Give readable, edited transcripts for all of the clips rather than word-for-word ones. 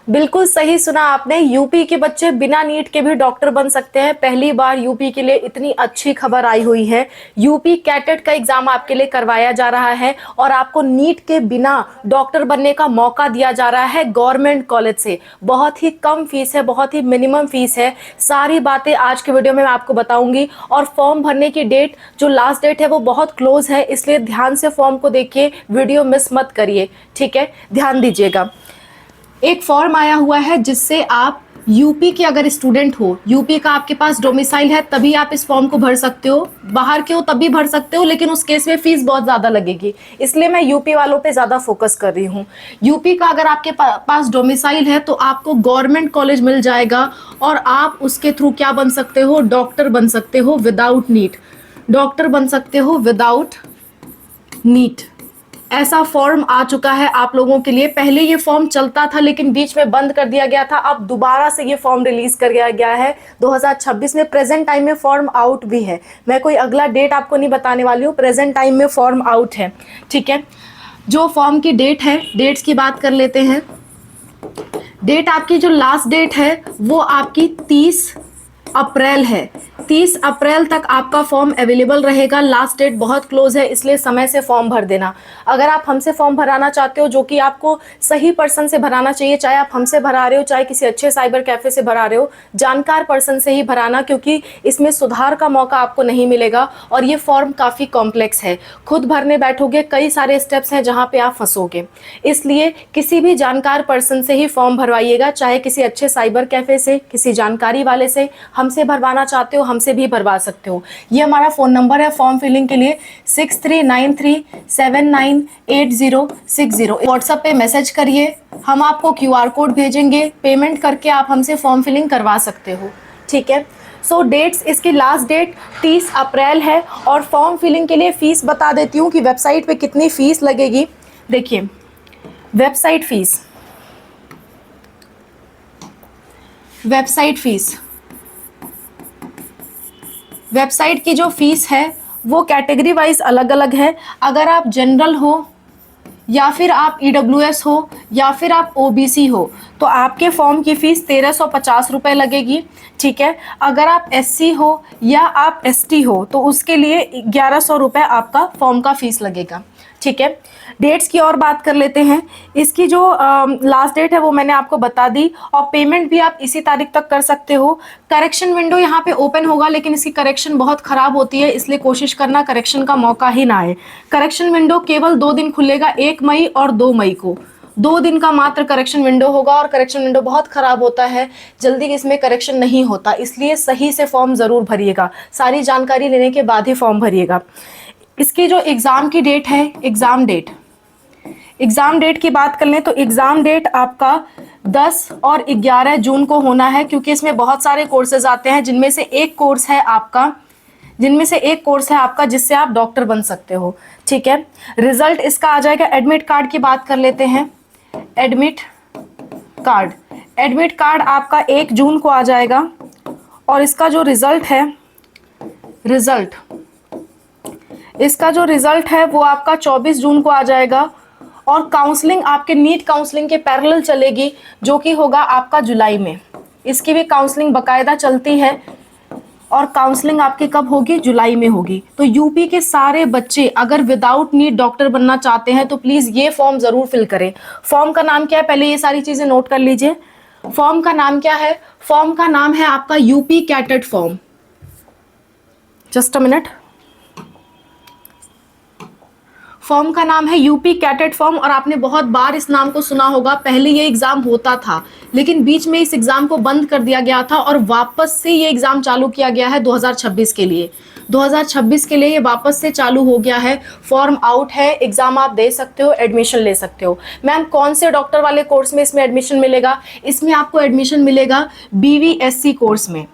बिल्कुल सही सुना आपने। यूपी के बच्चे बिना नीट के भी डॉक्टर बन सकते हैं। पहली बार यूपी के लिए इतनी अच्छी खबर आई हुई है। यूपी कैटेट का एग्जाम आपके लिए करवाया जा रहा है और आपको नीट के बिना डॉक्टर बनने का मौका दिया जा रहा है गवर्नमेंट कॉलेज से। बहुत ही कम फीस है, बहुत ही मिनिमम फीस है। सारी बातें आज के वीडियो में मैं आपको बताऊंगी। और फॉर्म भरने की डेट, जो लास्ट डेट है, वो बहुत क्लोज है, इसलिए ध्यान से फॉर्म को देखिए, वीडियो मिस मत करिए। ठीक है, ध्यान दीजिएगा। एक फॉर्म आया हुआ है जिससे आप यूपी के अगर स्टूडेंट हो, यूपी का आपके पास डोमिसाइल है, तभी आप इस फॉर्म को भर सकते हो। बाहर के हो तब भी भर सकते हो, लेकिन उस केस में फीस बहुत ज़्यादा लगेगी, इसलिए मैं यूपी वालों पे ज़्यादा फोकस कर रही हूँ। यूपी का अगर आपके पास डोमिसाइल है तो आपको गवर्नमेंट कॉलेज मिल जाएगा और आप उसके थ्रू क्या बन सकते हो, डॉक्टर बन सकते हो विदाउट नीट। डॉक्टर बन सकते हो विदाउट नीट। ऐसा फॉर्म आ चुका है आप लोगों के लिए। पहले ये फॉर्म चलता था लेकिन बीच में बंद कर दिया गया था, अब दोबारा से ये फॉर्म रिलीज कर गया है 2026 में। प्रेजेंट टाइम में फॉर्म आउट भी है। मैं कोई अगला डेट आपको नहीं बताने वाली हूँ, प्रेजेंट टाइम में फॉर्म आउट है। ठीक है, जो फॉर्म की डेट है, डेट्स की बात कर लेते हैं। डेट आपकी जो लास्ट डेट है वो आपकी 30 अप्रैल है। 30 अप्रैल तक आपका फॉर्म अवेलेबल रहेगा। लास्ट डेट बहुत क्लोज है, इसलिए समय से फॉर्म भर देना। अगर आप हमसे फॉर्म भराना चाहते हो, जो कि आपको सही पर्सन से भराना चाहिए, चाहे आप हमसे भरा रहे हो चाहे किसी अच्छे साइबर कैफे से भरा रहे हो, जानकार पर्सन से ही भराना, क्योंकि इसमें सुधार का मौका आपको नहीं मिलेगा और ये फॉर्म काफ़ी कॉम्प्लेक्स है। खुद भरने बैठोगे, कई सारे स्टेप्स हैं जहाँ पे आप फंसोगे, इसलिए किसी भी जानकार पर्सन से ही फॉर्म भरवाइएगा, चाहे किसी अच्छे साइबर कैफे से, किसी जानकारी वाले से। हमसे भरवाना चाहते हो, हमसे भी भरवा सकते हो। ये हमारा फ़ोन नंबर है फॉर्म फिलिंग के लिए, 6393798060। व्हाट्सएप पे मैसेज करिए, हम आपको QR कोड भेजेंगे, पेमेंट करके आप हमसे फॉर्म फिलिंग करवा सकते हो। ठीक है, सो डेट्स, इसकी लास्ट डेट 30 अप्रैल है। और फॉर्म फिलिंग के लिए फ़ीस बता देती हूँ कि वेबसाइट पे कितनी फ़ीस लगेगी। देखिए, वेबसाइट फ़ीस, वेबसाइट की जो फीस है वो कैटेगरी वाइज अलग अलग है। अगर आप जनरल हो या फिर आप EWS हो या फिर आप OBC हो तो आपके फॉर्म की फ़ीस 1350 रुपये लगेगी। ठीक है, अगर आप SC हो या आप ST हो तो उसके लिए 1100 रुपये आपका फॉर्म का फ़ीस लगेगा। ठीक है, डेट्स की और बात कर लेते हैं। इसकी जो लास्ट डेट है वो मैंने आपको बता दी, और पेमेंट भी आप इसी तारीख तक कर सकते हो। करेक्शन विंडो यहाँ पे ओपन होगा, लेकिन इसकी करेक्शन बहुत ख़राब होती है, इसलिए कोशिश करना करेक्शन का मौका ही ना आए। करेक्शन विंडो केवल 2 दिन खुलेगा, 1 मई और 2 मई को। 2 दिन का मात्र करेक्शन विंडो होगा, और करेक्शन विंडो बहुत ख़राब होता है, जल्दी इसमें करेक्शन नहीं होता, इसलिए सही से फॉर्म ज़रूर भरिएगा। सारी जानकारी लेने के बाद ही फॉर्म भरिएगा। इसकी जो एग्ज़ाम की डेट है, एग्ज़ाम डेट की बात कर लें तो एग्ज़ाम डेट आपका 10 और 11 जून को होना है, क्योंकि इसमें बहुत सारे कोर्सेज आते हैं, जिनमें से एक कोर्स है आपका जिससे आप डॉक्टर बन सकते हो। ठीक है, रिजल्ट इसका आ जाएगा। एडमिट कार्ड की बात कर लेते हैं। एडमिट कार्ड आपका 1 जून को आ जाएगा, और इसका जो रिजल्ट है वो आपका 24 जून को आ जाएगा। और काउंसलिंग आपके नीट काउंसलिंग के पैरेलल चलेगी, जो कि होगा आपका जुलाई में। इसकी भी काउंसलिंग बाकायदा चलती है, और काउंसलिंग आपकी कब होगी, जुलाई में होगी। तो यूपी के सारे बच्चे अगर विदाउट नीट डॉक्टर बनना चाहते हैं तो प्लीज़ ये फॉर्म ज़रूर फिल करें। फॉर्म का नाम क्या है, पहले ये सारी चीज़ें नोट कर लीजिए। फॉर्म का नाम क्या है? फॉर्म का नाम है आपका UP CATET form. Just a minute. Form का नाम है यूपी कैटेट फॉर्म, और आपने बहुत बार इस नाम को सुना होगा। पहले ये एग्ज़ाम होता था, लेकिन बीच में इस एग्ज़ाम को बंद कर दिया गया था, और वापस से ये एग्ज़ाम चालू किया गया है 2026 के लिए। 2026 के लिए ये वापस से चालू हो गया है। फॉर्म आउट है, एग्ज़ाम आप दे सकते हो, एडमिशन ले सकते हो। मैम कौन से डॉक्टर वाले कोर्स में इसमें एडमिशन मिलेगा? इसमें आपको एडमिशन मिलेगा BVSC कोर्स में।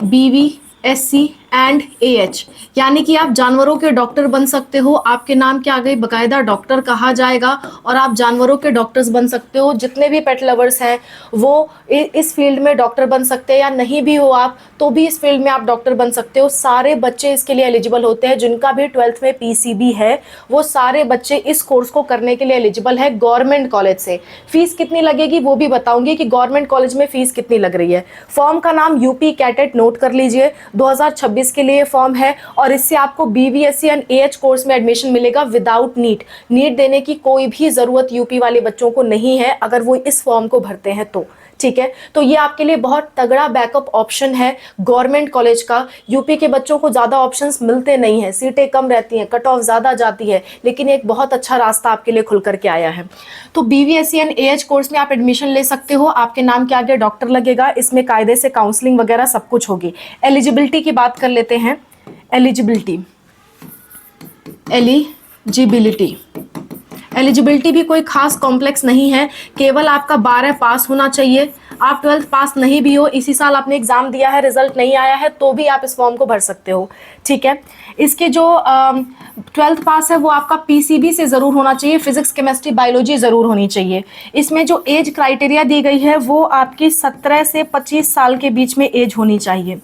BVSC एंड AH, यानी कि आप जानवरों के डॉक्टर बन सकते हो। आपके नाम के आगे बकायदा डॉक्टर कहा जाएगा और आप जानवरों के डॉक्टर्स बन सकते हो। जितने भी पेट लवर्स हैं वो इस फील्ड में डॉक्टर बन सकते हैं, या नहीं भी हो आप तो भी इस फील्ड में आप डॉक्टर बन सकते हो। सारे बच्चे इसके लिए एलिजिबल होते हैं। जिनका भी 12th में PCB है वो सारे बच्चे इस कोर्स को करने के लिए एलिजिबल है गवर्नमेंट कॉलेज से। फीस कितनी लगेगी वो भी बताऊंगी कि गवर्नमेंट कॉलेज में फीस कितनी लग रही है। फॉर्म का नाम यूपी कैटेट नोट कर लीजिए, 2026 के लिए फॉर्म है और इससे आपको BVSC एंड AH कोर्स में एडमिशन मिलेगा विदाउट नीट। नीट देने की कोई भी जरूरत यूपी वाले बच्चों को नहीं है अगर वो इस फॉर्म को भरते हैं तो। ठीक है, तो ये आपके लिए बहुत तगड़ा बैकअप ऑप्शन है गवर्नमेंट कॉलेज का। यूपी के बच्चों को ज़्यादा ऑप्शंस मिलते नहीं हैं, सीटें कम रहती हैं, कट ऑफ ज़्यादा जाती है, लेकिन एक बहुत अच्छा रास्ता आपके लिए खुल करके आया है। तो BVSC एंड AH कोर्स में आप एडमिशन ले सकते हो। आपके नाम के आगे डॉक्टर लगेगा, इसमें कायदे से काउंसलिंग वगैरह सब कुछ होगी। एलिजिबिलिटी की बात कर लेते हैं। एलिजिबिलिटी एलिजिबिलिटी भी कोई खास कॉम्प्लेक्स नहीं है, केवल आपका 12 पास होना चाहिए। आप 12th पास नहीं भी हो, इसी साल आपने एग्जाम दिया है, रिजल्ट नहीं आया है, तो भी आप इस फॉर्म को भर सकते हो। ठीक है, इसके जो 12th पास है वो आपका PCB से ज़रूर होना चाहिए, फिजिक्स केमिस्ट्री बायोलॉजी ज़रूर होनी चाहिए। इसमें जो एज क्राइटेरिया दी गई है वो आपकी 17 से 25 साल के बीच में एज होनी चाहिए,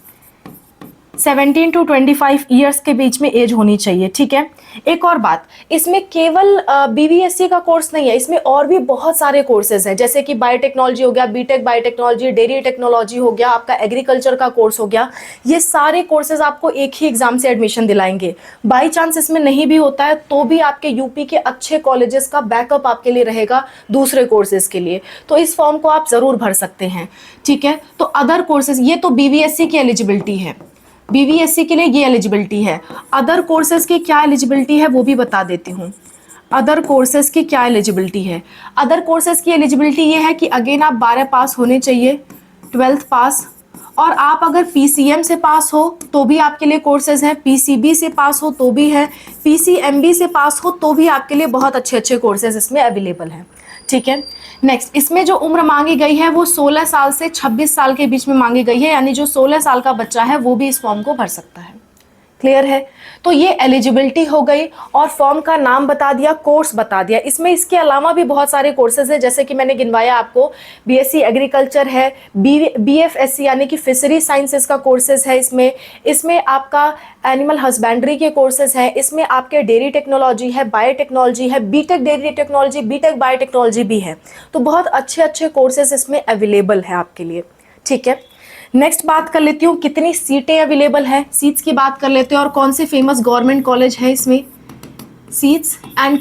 17 to 25 ईयर्स के बीच में एज होनी चाहिए। ठीक है, एक और बात, इसमें केवल BVSC का कोर्स नहीं है, इसमें और भी बहुत सारे कोर्सेज हैं, जैसे कि बायोटेक्नोलॉजी हो गया, बीटेक बायोटेक्नोलॉजी, डेयरी टेक्नोलॉजी हो गया, आपका एग्रीकल्चर का कोर्स हो गया। ये सारे कोर्सेज आपको एक ही एग्जाम से एडमिशन दिलाएंगे। बाई चांस इसमें नहीं भी होता है तो भी आपके यूपी के अच्छे कॉलेजेस का बैकअप आपके लिए रहेगा दूसरे कोर्सेज के लिए, तो इस फॉर्म को आप ज़रूर भर सकते हैं। ठीक है, तो अदर कोर्सेज, ये तो BVSC की एलिजिबिलिटी है, BVSC के लिए ये एलिजिबिलिटी है। अदर कोर्सेज की क्या एलिजिबिलिटी है वो भी बता देती हूँ। अदर कोर्सेज की क्या एलिजिबिलिटी है? अदर कोर्सेज की एलिजिबिलिटी ये है कि अगेन आप 12 पास होने चाहिए, 12th पास, और आप अगर PCM से पास हो तो भी आपके लिए कोर्सेज हैं, PCB से पास हो तो भी है, PCMB से पास हो तो भी आपके लिए बहुत अच्छे अच्छे कोर्सेज इसमें अवेलेबल हैं। ठीक है, नेक्स्ट, इसमें जो उम्र मांगी गई है वो 16 साल से 26 साल के बीच में मांगी गई है, यानी जो 16 साल का बच्चा है वो भी इस फॉर्म को भर सकता है। क्लियर है? तो ये एलिजिबिलिटी हो गई और फॉर्म का नाम बता दिया, कोर्स बता दिया। इसमें इसके अलावा भी बहुत सारे कोर्सेज हैं, जैसे कि मैंने गिनवाया आपको, BSc एग्रीकल्चर है, BFSC यानी कि फिशरी साइंसेस का कोर्सेज है, इसमें आपका एनिमल हस्बेंड्री के कोर्सेज हैं, इसमें आपके डेयरी टेक्नोलॉजी है, बायोटेक्नोलॉजी है, BTech dairy technology, BTech biotechnology भी है। तो बहुत अच्छे अच्छे कोर्सेज इसमें अवेलेबल है आपके लिए। ठीक है, नेक्स्ट बात कर लेती हूँ कितनी सीटें अवेलेबल है, सीट्स की बात कर लेते हैं और कौन से फेमस गवर्नमेंट कॉलेज है इसमें। सीट्स एंड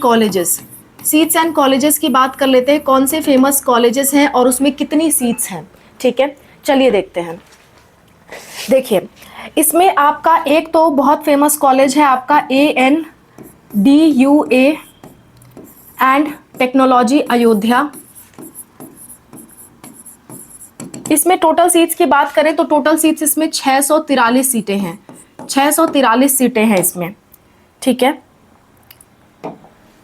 कॉलेजेस की बात कर लेते हैं, कौन से फेमस कॉलेजेस हैं और उसमें कितनी सीट्स हैं। ठीक है, चलिए देखते हैं। देखिए, इसमें आपका एक तो बहुत फेमस कॉलेज है आपका ANDUA एंड टेक्नोलॉजी अयोध्या। इसमें टोटल सीट्स की बात करें तो टोटल सीट्स इसमें 643 सीटें हैं, 643 सीटें हैं इसमें। ठीक है,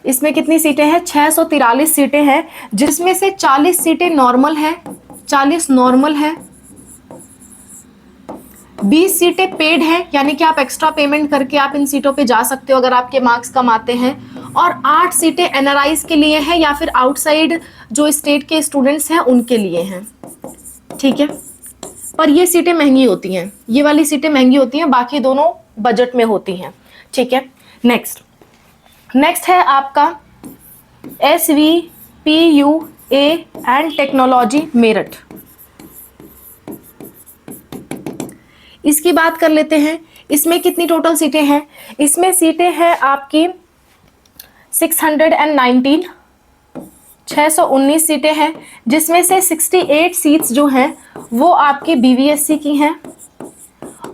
इसमें कितनी सीटें हैं? 643 सीटें हैं, जिसमें से 40 सीटें नॉर्मल है, 40 नॉर्मल है, 20 सीटें पेड हैं, यानी कि आप एक्स्ट्रा पेमेंट करके आप इन सीटों पे जा सकते हो अगर आपके मार्क्स कम आते हैं, और 8 सीटें NRIs के लिए हैं या फिर आउटसाइड जो स्टेट के स्टूडेंट्स हैं उनके लिए हैं। ठीक है, पर ये सीटें महंगी होती हैं, ये वाली सीटें महंगी होती हैं, बाकी दोनों बजट में होती हैं। ठीक है, नेक्स्ट है आपका SVPUA एंड टेक्नोलॉजी मेरठ। इसकी बात कर लेते हैं, इसमें कितनी टोटल सीटें हैं? इसमें सीटें हैं आपकी 619, 619 सीटें हैं, जिसमें से 68 सीट्स जो हैं वो आपकी BVSC की हैं,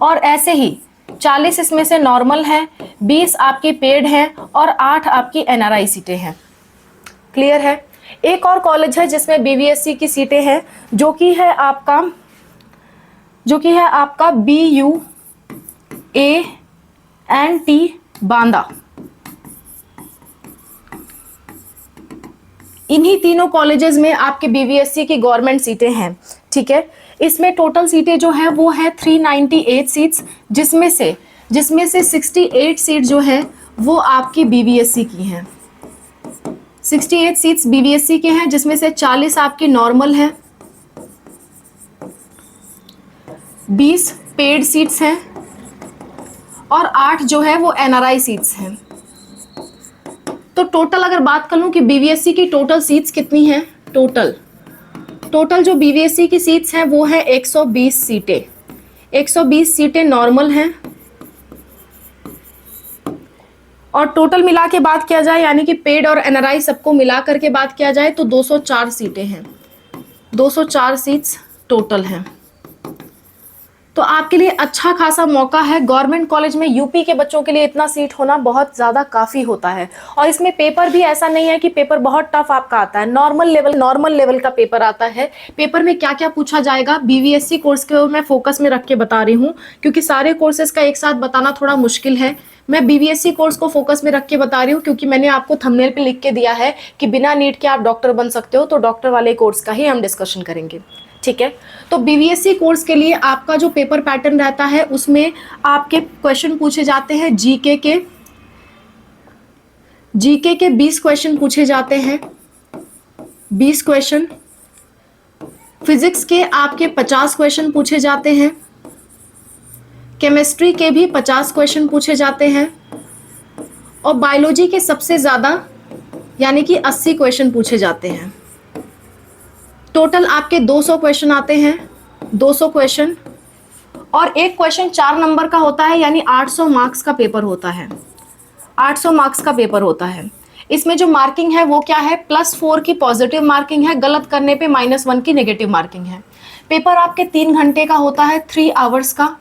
और ऐसे ही 40 इसमें से नॉर्मल हैं, 20 आपकी पेड हैं और 8 आपकी NRI सीटें हैं। क्लियर है? एक और कॉलेज है जिसमें BVSC की सीटें हैं, जो कि है आपका BUANT बांदा। इन्हीं तीनों कॉलेजेस में आपके BVSC की गवर्नमेंट सीटें हैं। ठीक है, इसमें टोटल सीटें जो है वो है 398 सीट्स, जिसमें से 68 सीट जो है वो आपकी बीबीएससी की हैं। 68 सीट्स बीबीएससी के हैं, जिसमें से 40 आपकी नॉर्मल है, 20 पेड सीट्स हैं और 8 जो है वो एनआरआई सीट्स हैं। तो टोटल अगर बात कर लूं कि बीबीएससी की टोटल सीट्स कितनी हैं, टोटल जो बीबीएससी की सीट्स हैं वो है 120 सीटें। 120 सीटें नॉर्मल हैं और टोटल मिला के बात किया जाए, यानी कि पेड और एनआरआई सबको मिला करके बात किया जाए तो 204 सीटें हैं। 204 सीट्स टोटल हैं। तो आपके लिए अच्छा खासा मौका है। गवर्नमेंट कॉलेज में यूपी के बच्चों के लिए इतना सीट होना बहुत ज़्यादा काफ़ी होता है। और इसमें पेपर भी ऐसा नहीं है कि पेपर बहुत टफ आपका आता है, नॉर्मल लेवल का पेपर आता है। पेपर में क्या क्या पूछा जाएगा, बीबीएससी कोर्स के मैं फोकस में रख के बता रही हूँ, क्योंकि सारे कोर्सेज का एक साथ बताना थोड़ा मुश्किल है। मैं बीबीएससी कोर्स को फोकस में रख के बता रही हूँ, क्योंकि मैंने आपको थंबनेल पे लिख के दिया है कि बिना नीट के आप डॉक्टर बन सकते हो, तो डॉक्टर वाले कोर्स का ही हम डिस्कशन करेंगे। ठीक है, तो बीबीएससी कोर्स के लिए आपका जो पेपर पैटर्न रहता है उसमें आपके क्वेश्चन पूछे जाते हैं जीके के 20 क्वेश्चन पूछे जाते हैं, 20 क्वेश्चन। फिजिक्स के आपके 50 क्वेश्चन पूछे जाते हैं, केमिस्ट्री के भी 50 क्वेश्चन पूछे जाते हैं और बायोलॉजी के सबसे ज़्यादा यानी कि 80 क्वेश्चन पूछे जाते हैं। टोटल आपके 200 क्वेश्चन आते हैं, 200 क्वेश्चन, और एक क्वेश्चन 4 नंबर का होता है, यानी 800 मार्क्स का पेपर होता है। 800 मार्क्स का पेपर होता है। इसमें जो मार्किंग है वो क्या है, +4 की पॉजिटिव मार्किंग है, गलत करने पे -1 की नेगेटिव मार्किंग है। पेपर आपके 3 घंटे का होता है, 3 आवर्स का।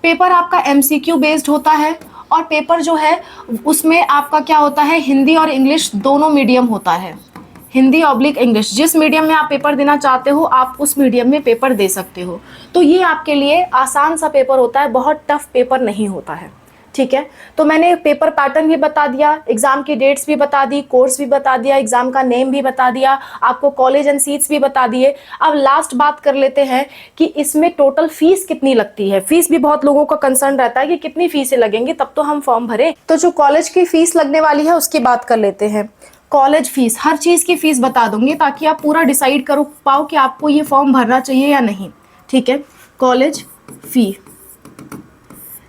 पेपर आपका एमसीक्यू बेस्ड होता है और पेपर जो है उसमें आपका क्या होता है, हिंदी और इंग्लिश दोनों मीडियम होता है। हिंदी ऑब्लिक इंग्लिश, जिस मीडियम में आप पेपर देना चाहते हो आप उस मीडियम में पेपर दे सकते हो। तो ये आपके लिए आसान सा पेपर होता है, बहुत टफ पेपर नहीं होता है। ठीक है, तो मैंने पेपर पैटर्न भी बता दिया, एग्जाम की डेट्स भी बता दी, कोर्स भी बता दिया, एग्जाम का नेम भी बता दिया, आपको कॉलेज एंड सीट्स भी बता दिए। अब लास्ट बात कर लेते हैं कि इसमें टोटल फीस कितनी लगती है। फीस भी बहुत लोगों का कंसर्न रहता है कि कितनी फीसें लगेंगी तब तो हम फॉर्म भरें। तो जो कॉलेज की फीस लगने वाली है उसकी बात कर लेते हैं। कॉलेज फीस, हर चीज़ की फीस बता दूंगी ताकि आप पूरा डिसाइड कर पाओ कि आपको ये फॉर्म भरना चाहिए या नहीं। ठीक है, कॉलेज फी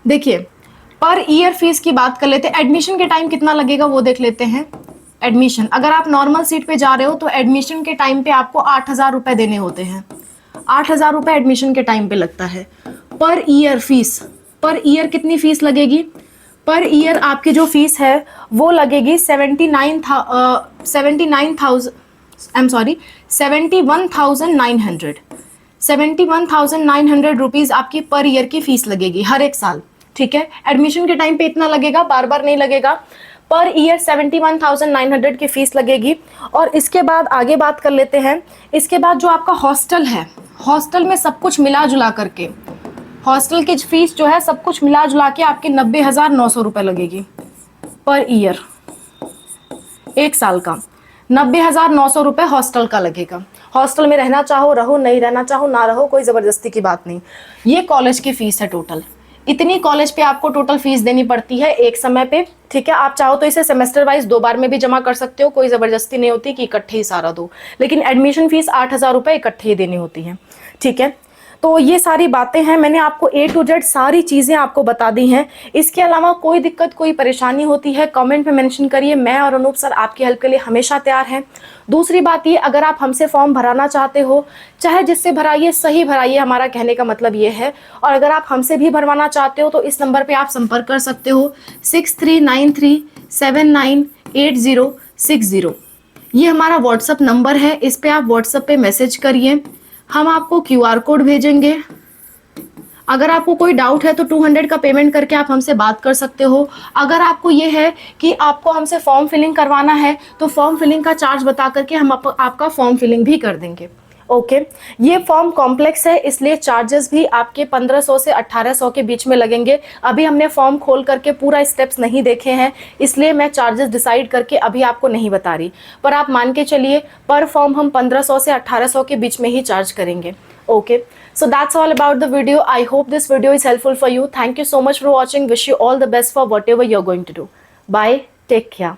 देखिए, पर ईयर फीस की बात कर लेते हैं। एडमिशन के टाइम कितना लगेगा वो देख लेते हैं। एडमिशन, अगर आप नॉर्मल सीट पे जा रहे हो तो एडमिशन के टाइम पे आपको 8,000 रुपये देने होते हैं। 8,000 रुपये एडमिशन के टाइम पे लगता है। Per year fees, per year कितनी फीस लगेगी, पर ईयर आपकी जो फीस है वो लगेगी 71,900 रुपीज़ आपकी पर ईयर की फीस लगेगी हर एक साल। ठीक है, एडमिशन के टाइम पे इतना लगेगा, बार बार नहीं लगेगा। पर ईयर 71,900 की फीस लगेगी। और इसके बाद आगे बात कर लेते हैं। इसके बाद जो आपका हॉस्टल है, हॉस्टल में सब कुछ मिला जुला करके हॉस्टल की फीस जो है सब कुछ मिला जुला के आपके 90,900 रुपये लगेगी पर ईयर, एक साल का 90,900 रुपये हॉस्टल का लगेगा। हॉस्टल में रहना चाहो रहो, नहीं रहना चाहो ना रहो, कोई ज़बरदस्ती की बात नहीं। ये कॉलेज की फ़ीस है टोटल। इतनी कॉलेज पे आपको टोटल फीस देनी पड़ती है एक समय पे। ठीक है, आप चाहो तो इसे सेमेस्टर वाइज 2 बार में भी जमा कर सकते हो, कोई ज़बरदस्ती नहीं होती कि इकट्ठे ही सारा दो, लेकिन एडमिशन फीस 8,000 रुपये इकट्ठे ही देनी होती है। ठीक है, तो ये सारी बातें हैं, मैंने आपको A to Z सारी चीज़ें आपको बता दी हैं। इसके अलावा कोई दिक्कत कोई परेशानी होती है कमेंट में मेंशन करिए, मैं और अनूप सर आपकी हेल्प के लिए हमेशा तैयार हैं। दूसरी बात ये, अगर आप हमसे फॉर्म भराना चाहते हो, चाहे जिससे भराइए सही भराइए, हमारा कहने का मतलब ये है। और अगर आप हमसे भी भरवाना चाहते हो तो इस नंबर पर आप संपर्क कर सकते हो 6393798060। ये हमारा व्हाट्सअप नंबर है, इस पर आप व्हाट्सअप पे मैसेज करिए, हम आपको QR कोड भेजेंगे। अगर आपको कोई डाउट है तो 200 का पेमेंट करके आप हमसे बात कर सकते हो। अगर आपको ये है कि आपको हमसे फॉर्म फिलिंग करवाना है तो फॉर्म फिलिंग का चार्ज बता करके हम आपका फॉर्म फिलिंग भी कर देंगे। ओके ये फॉर्म कॉम्प्लेक्स है, इसलिए चार्जेस भी आपके 1500 से 1800 के बीच में लगेंगे। अभी हमने फॉर्म खोल करके पूरा स्टेप्स नहीं देखे हैं, इसलिए मैं चार्जेस डिसाइड करके अभी आपको नहीं बता रही, पर आप मान के चलिए पर फॉर्म हम 1500 से 1800 के बीच में ही चार्ज करेंगे। Okay, so that's all about the video. I hope this video is helpful for you. Thank you so much for watching. Wish you all the best for whatever you're going to do. Bye. Take care.